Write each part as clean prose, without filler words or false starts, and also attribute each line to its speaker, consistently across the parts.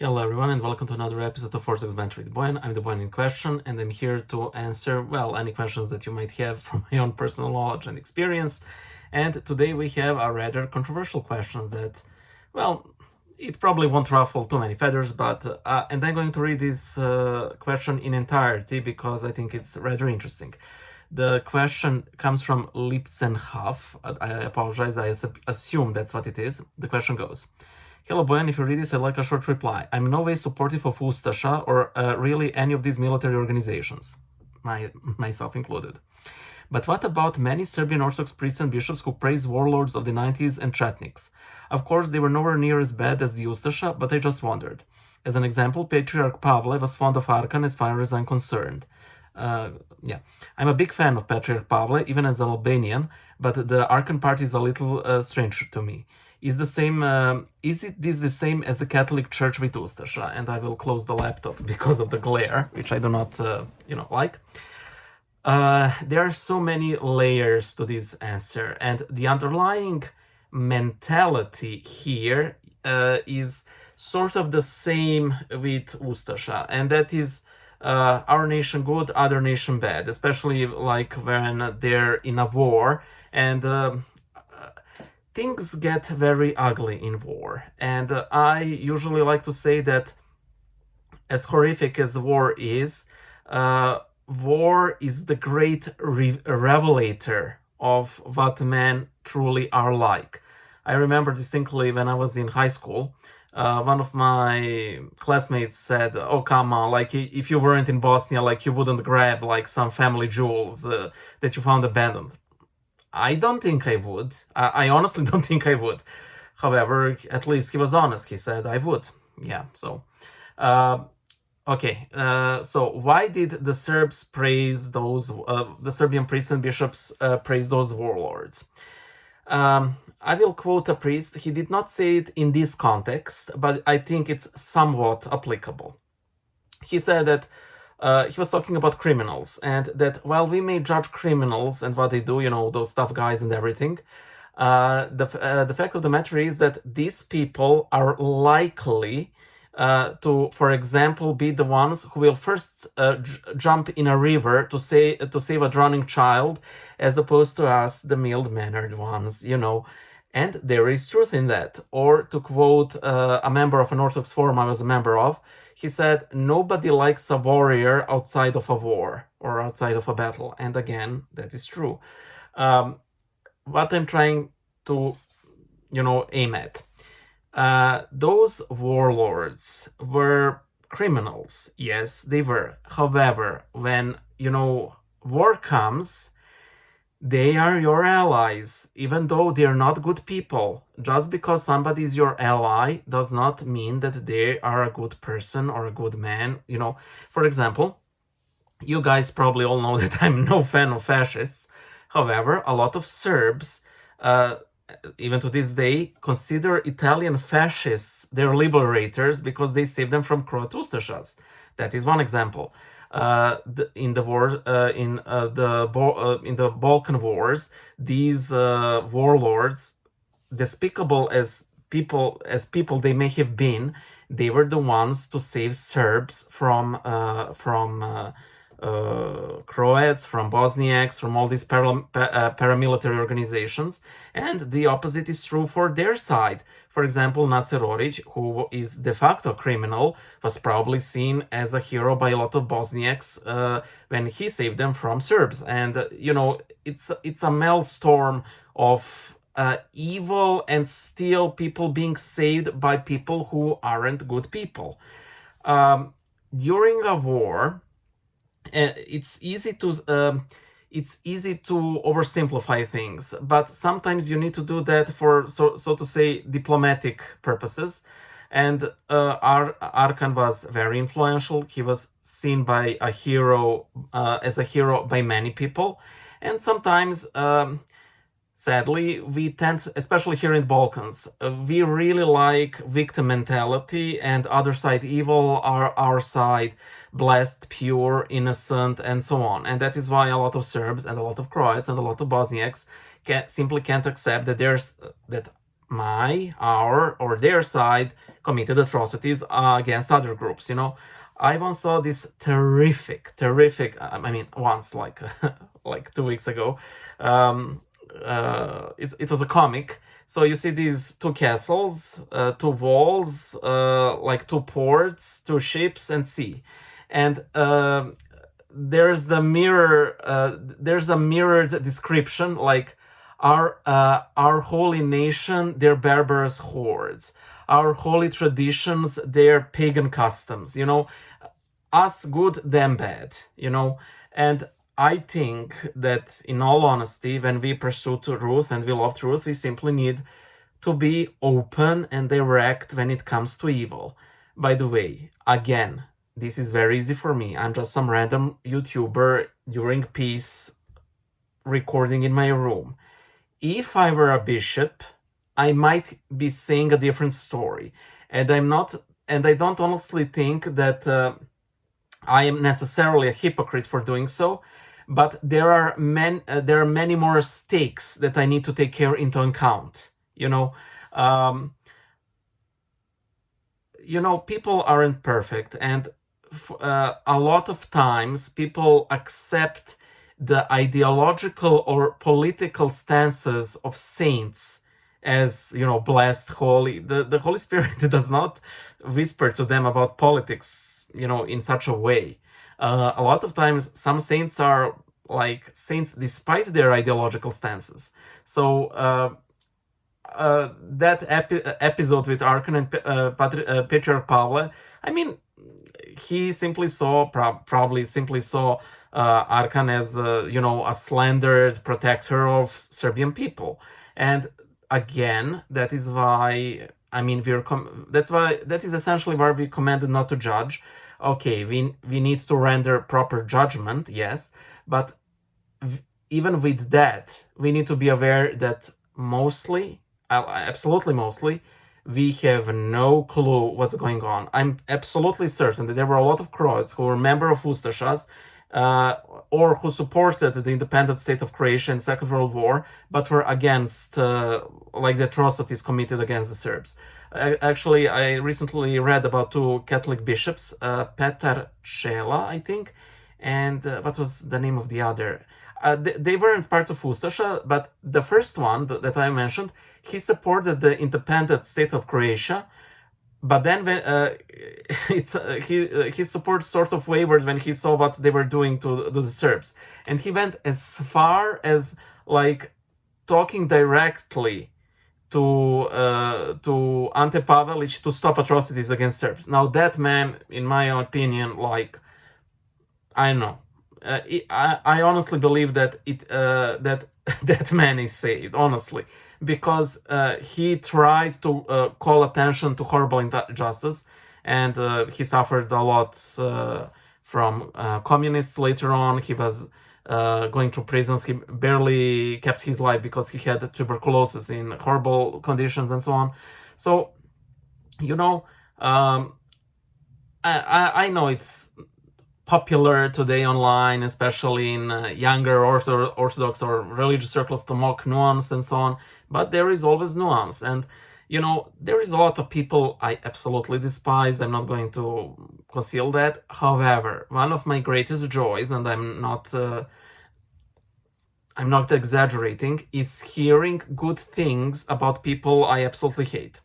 Speaker 1: Hello everyone and welcome to another episode of Orthodox Banter with Boyan. I'm the Boyan in question and I'm here to answer, any questions that you might have from my own personal knowledge and experience. And today we have a rather controversial question that, it probably won't ruffle too many feathers, and I'm going to read this question in entirety because I think it's rather interesting. The question comes from Lipsenhoff. I apologize, I assume that's what it is. The question goes: Hello, Boyan. If you read this, I'd like a short reply. I'm in no way supportive of Ustasha or really any of these military organizations, myself included. But what about many Serbian Orthodox priests and bishops who praise warlords of the 90s and Chetniks? Of course, they were nowhere near as bad as the Ustasha, but I just wondered. As an example, Patriarch Pavle was fond of Arkan as far as I'm concerned. I'm a big fan of Patriarch Pavle, even as an Albanian, but the Arkan part is a little strange to me. Is this the same as the Catholic Church with Ustasha? And I will close the laptop because of the glare, which I do not, like. There are so many layers to this answer, and the underlying mentality here is sort of the same with Ustasha, and that is our nation good, other nation bad, especially like when they're in a war, and things get very ugly in war. And I usually like to say that as horrific as war is the great revelator of what men truly are like. I remember distinctly when I was in high school, one of my classmates said, "Oh, come on, like if you weren't in Bosnia, like you wouldn't grab like some family jewels that you found abandoned." I don't think I would. I honestly don't think I would. However, at least he was honest. He said I would. Yeah, so... Okay, so why did the Serbs praise those, the Serbian priests and bishops praise those warlords? I will quote a priest. He did not say it in this context, but I think it's somewhat applicable. He said that he was talking about criminals, and that while we may judge criminals and what they do, those tough guys and everything, the fact of the matter is that these people are likely to, for example, be the ones who will first jump in a river to save a drowning child, as opposed to us, the mild-mannered ones, And there is truth in that. Or to quote a member of an Orthodox forum I was a member of, he said, "Nobody likes a warrior outside of a war or outside of a battle." And again, that is true. What I'm trying to, aim at. Those warlords were criminals. Yes, they were. However, when, war comes, they are your allies, even though they're not good people. Just because somebody is your ally does not mean that they are a good person or a good man. For example, you guys probably all know that I'm no fan of fascists. However, a lot of Serbs, even to this day, consider Italian fascists their liberators because they saved them from Croat Ustashas. That is one example. In the war, in the Balkan Wars, these warlords, despicable as people they may have been, they were the ones to save Serbs from Croats, from Bosniaks, from all these paramilitary organizations, and the opposite is true for their side. For example, Nasser Oric, who is de facto criminal, was probably seen as a hero by a lot of Bosniaks when he saved them from Serbs. And, it's a maelstrom of evil and still people being saved by people who aren't good people. During a war, it's easy to oversimplify things, but sometimes you need to do that for so to say diplomatic purposes. And Arkan was very influential. He was seen by a hero as a hero by many people, and sometimes sadly, we tend, especially here in the Balkans, we really like victim mentality and other side evil, our side blessed, pure, innocent, and so on. And that is why a lot of Serbs and a lot of Croats and a lot of Bosniaks simply can't accept that our, or their side committed atrocities against other groups. I once saw this terrific, I mean, once, like like 2 weeks ago. It was a comic. So you see these two castles, two walls, like two ports, two ships, and sea, and there's a mirrored description, like our holy nation, their barbarous hordes, our holy traditions, their pagan customs, us good, them bad, and I think that, in all honesty, when we pursue truth and we love truth, we simply need to be open and direct when it comes to evil. By the way, again, this is very easy for me. I'm just some random YouTuber during peace recording in my room. If I were a bishop, I might be saying a different story. And I don't honestly think that I am necessarily a hypocrite for doing so, but there are many more stakes that I need to take care into account. People aren't perfect, and a lot of times people accept the ideological or political stances of saints as, blessed, holy. The Holy Spirit does not whisper to them about politics, in such a way. A lot of times some saints are like saints despite their ideological stances. So that episode with Archon and Patriarch Pavle, I mean, he simply saw, probably simply saw Archon as a slandered protector of Serbian people. And again, that is why, I mean, that is essentially why we commanded not to judge. Okay, we need to render proper judgment, yes, but even with that, we need to be aware that absolutely mostly, we have no clue what's going on. I'm absolutely certain that there were a lot of Croats who were members of Ustašas, or who supported the independent state of Croatia in Second World War, but were against like the atrocities committed against the Serbs. Actually, I recently read about two Catholic bishops, Petar Čela, I think, and what was the name of the other? They weren't part of Ustaša, but the first one that I mentioned, he supported the independent state of Croatia, but then when his support sort of wavered when he saw what they were doing to the Serbs, and he went as far as like talking directly to Ante Pavelić to stop atrocities against Serbs. Now that man, in my opinion, like, I don't know. I honestly believe that that man is saved, honestly, because he tried to call attention to horrible injustice, and he suffered a lot from communists later on. He was going through prisons. He barely kept his life because he had tuberculosis in horrible conditions and so on. So, I know it's popular today online, especially in younger Orthodox or religious circles, to mock nuance and so on, but there is always nuance. And there is a lot of people I absolutely despise. I'm not going to conceal that. However, one of my greatest joys, and I'm not exaggerating, is hearing good things about people I absolutely hate.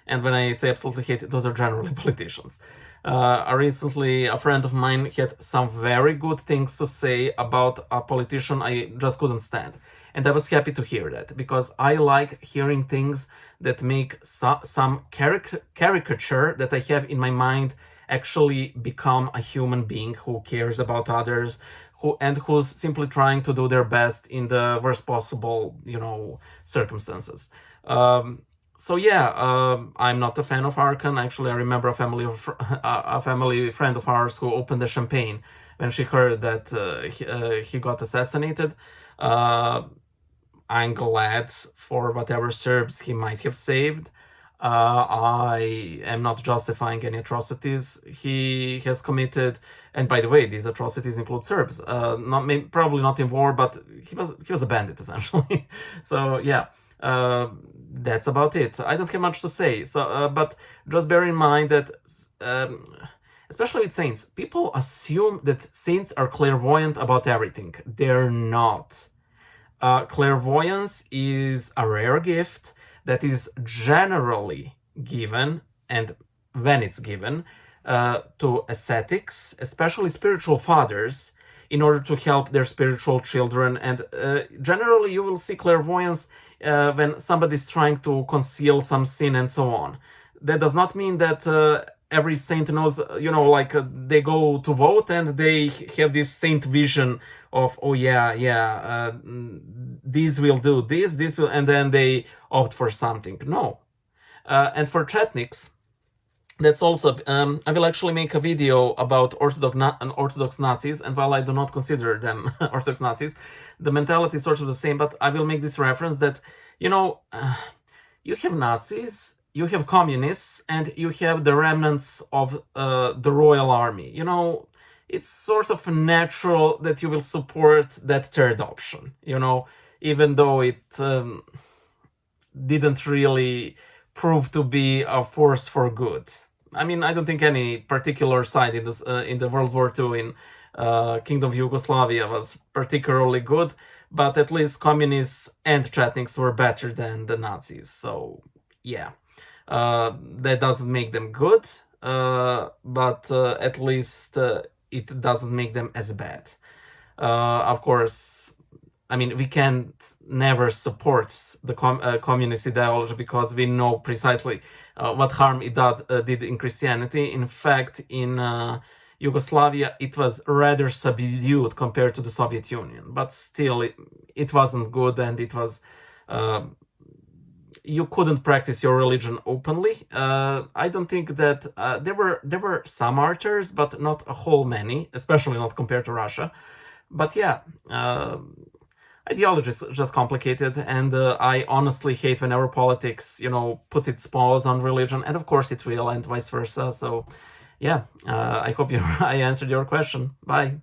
Speaker 1: And when I say absolutely hate, those are generally politicians. Recently, a friend of mine had some very good things to say about a politician I just couldn't stand. And I was happy to hear that, because I like hearing things that make some caricature that I have in my mind actually become a human being who cares about others, who's simply trying to do their best in the worst possible, circumstances. So yeah, I'm not a fan of Arkan. Actually, I remember a family friend of ours who opened the champagne when she heard that he got assassinated. I'm glad for whatever Serbs he might have saved. I am not justifying any atrocities he has committed. And by the way, these atrocities include Serbs. Probably not in war, but he was a bandit essentially. So yeah. That's about it. I don't have much to say. So, but just bear in mind that, especially with saints, people assume that saints are clairvoyant about everything. They're not. Clairvoyance is a rare gift that is generally given, and when it's given, to ascetics, especially spiritual fathers, in order to help their spiritual children. And generally, you will see clairvoyance when somebody's trying to conceal some sin and so on. That does not mean that every saint knows, like they go to vote and they have this saint vision of, oh yeah, these will do this will, and then they opt for something. No. And for chetniks, that's also, I will actually make a video about Orthodox Nazis, and while I do not consider them Orthodox Nazis, the mentality is sort of the same, but I will make this reference that, you have Nazis, you have communists, and you have the remnants of the royal army. It's sort of natural that you will support that third option, even though it didn't really prove to be a force for good. I mean, I don't think any particular side in this in the World War II in Kingdom of Yugoslavia was particularly good, but at least communists and chetniks were better than the Nazis. So yeah, that doesn't make them good, but at least it doesn't make them as bad. Of course, I mean, we can never support the communist ideology because we know precisely what harm it did in Christianity. In fact, in Yugoslavia, it was rather subdued compared to the Soviet Union, but still, it wasn't good, and it was you couldn't practice your religion openly. I don't think that there were some martyrs, but not a whole many, especially not compared to Russia. But yeah. Ideology is just complicated, and I honestly hate whenever politics, puts its paws on religion, and of course it will, and vice versa. So, yeah, I hope I answered your question. Bye.